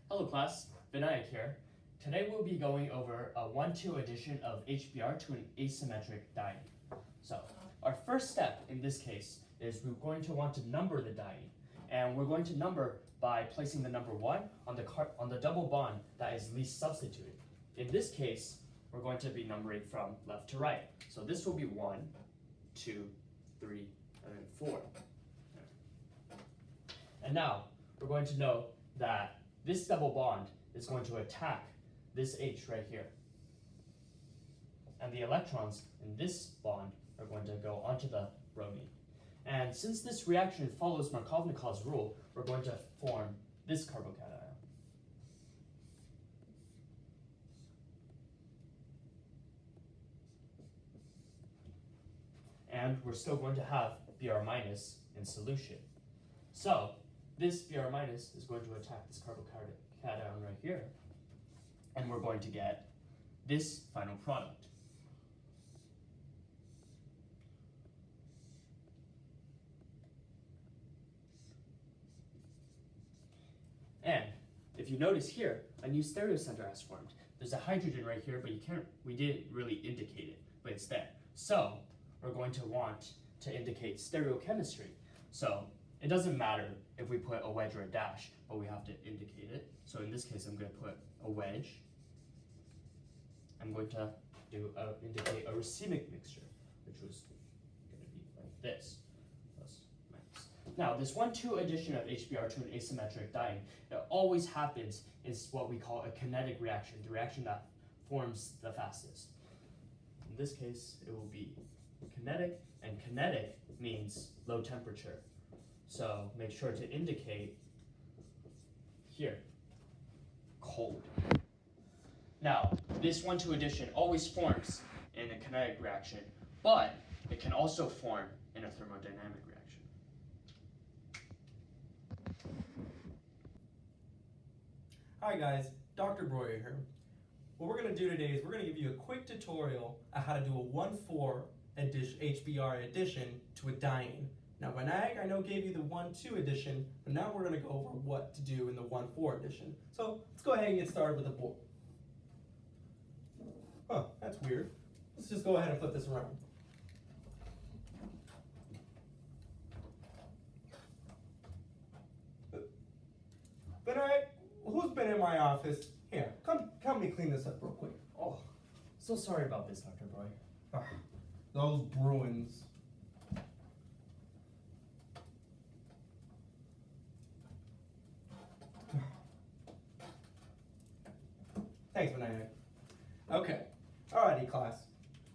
Hello class, Vinayak here. Today we'll be going over a 1-2 addition of HBr to an asymmetric diene. So our first step in this case is we're going to want to number the diene, and we're going to number by placing the number 1 on the double bond that is least substituted. In this case, we're going to be numbering from left to right. So this will be 1, 2, 3, and then 4. And now we're going to know that this double bond is going to attack this H right here. And the electrons in this bond are going to go onto the bromine. And since this reaction follows Markovnikov's rule, we're going to form this carbocation. And we're still going to have Br minus in solution. So this Br minus is going to attack this carbocation right here, and we're going to get this final product. And if you notice here, a new stereocenter has formed. There's a hydrogen right here, but we didn't really indicate it, but it's there. So we're going to want to indicate stereochemistry. So it doesn't matter if we put a wedge or a dash, but we have to indicate it. So in this case, I'm going to put a wedge. I'm going to indicate a racemic mixture, which was going to be like this, plus minus. Now, this 1-2 addition of HBr to an asymmetric diene, it always happens is what we call a kinetic reaction, the reaction that forms the fastest. In this case, it will be kinetic, and kinetic means low temperature. So make sure to indicate here, cold. Now, this 1-2 addition always forms in a kinetic reaction, but it can also form in a thermodynamic reaction. Hi guys, Dr. Breuer here. What we're going to do today is we're going to give you a quick tutorial on how to do a 1-4 HBr addition to a diene. Now Vinayak, I know gave you the 1-2 addition, but now we're going to go over what to do in the 1-4 addition. So let's go ahead and get started with the board. Huh, that's weird. Let's just go ahead and flip this around. Vinayak, who's been in my office? Here, come help me clean this up real quick. Oh, so sorry about this, Dr. Breuer. Those Bruins. Thanks, Vinayak. Okay, alrighty class.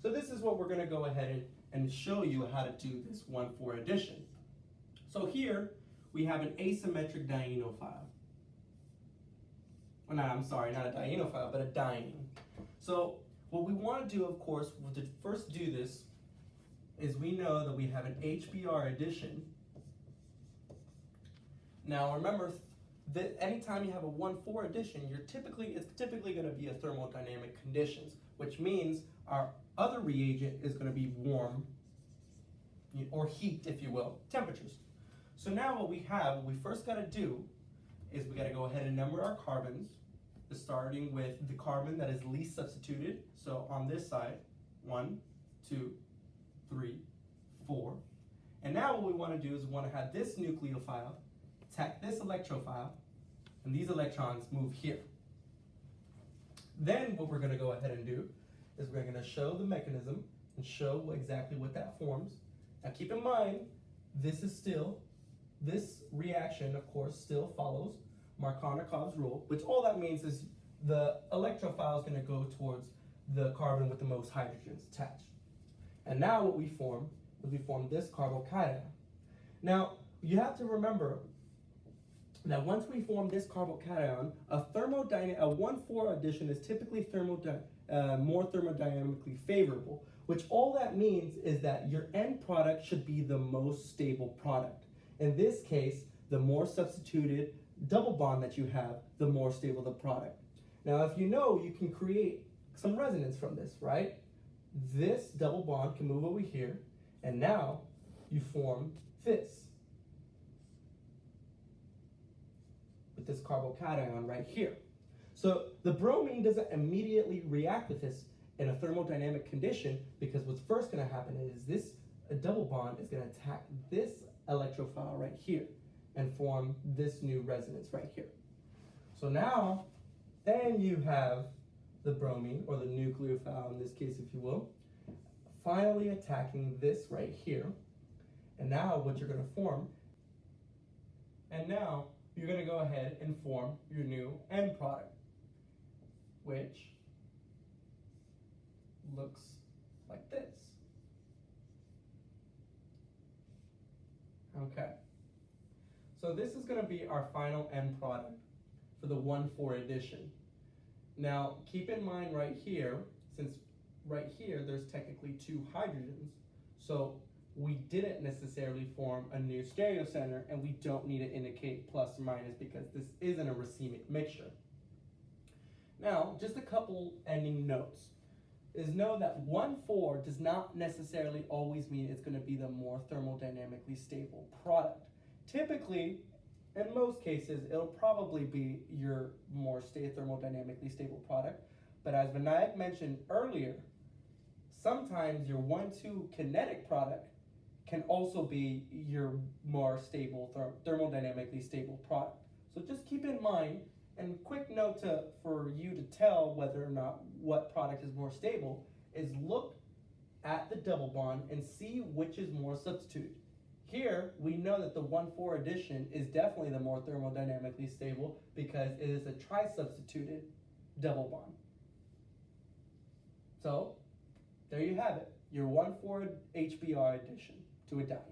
So this is what we're gonna go ahead and show you how to do this 1-4 addition. So here, we have an asymmetric dienophile. Well, no, I'm sorry, not a dienophile, but a diene. So what we wanna do, of course, to first do this, is we know that we have an HBr addition. Now remember, that anytime you have a 1-4 addition, it's typically going to be a thermodynamic conditions, which means our other reagent is going to be warm, or heat, if you will, temperatures. So now what we first got to do is we got to go ahead and number our carbons, starting with the carbon that is least substituted. So on this side, 1, 2, 3, 4. And now what we want to do is we want to have this nucleophile attack this electrophile, and these electrons move here. Then what we're going to go ahead and do is we're going to show the mechanism and show exactly what that forms. Now keep in mind, this reaction, of course, still follows Markovnikov's rule, which all that means is the electrophile is going to go towards the carbon with the most hydrogens attached. And now what we form is we form this carbocation. Now, you have to remember that once we form this carbocation, a 1-4 addition is typically more thermodynamically favorable, which all that means is that your end product should be the most stable product. In this case, the more substituted double bond that you have, the more stable the product. Now, if you know, you can create some resonance from this, right? This double bond can move over here, and now you form this. with this carbocation right here. So the bromine doesn't immediately react with this in a thermodynamic condition, because what's first going to happen is this double bond is going to attack this electrophile right here and form this new resonance right here. So now, then you have the bromine, or the nucleophile in this case, if you will, finally attacking this right here. And now what you're going to form, and now you're going to go ahead and form your new end product, which looks like this. Okay. So this is going to be our final end product for the 1,4 addition. Now, keep in mind right here, since right here there's technically 2 hydrogens, so we didn't necessarily form a new stereocenter, and we don't need to indicate plus or minus because this isn't a racemic mixture. Now, just a couple ending notes is know that 1,4 does not necessarily always mean it's going to be the more thermodynamically stable product. Typically, in most cases, it'll probably be your more thermodynamically stable product. But as Vinayak mentioned earlier, sometimes your 1,2 kinetic product can also be your more stable, thermodynamically stable product. So just keep in mind, and quick note for you to tell whether or not what product is more stable is look at the double bond and see which is more substituted. Here, we know that the 1,4 addition is definitely the more thermodynamically stable because it is a tri-substituted double bond. So, there you have it, your 1,4 HBr addition to a diene.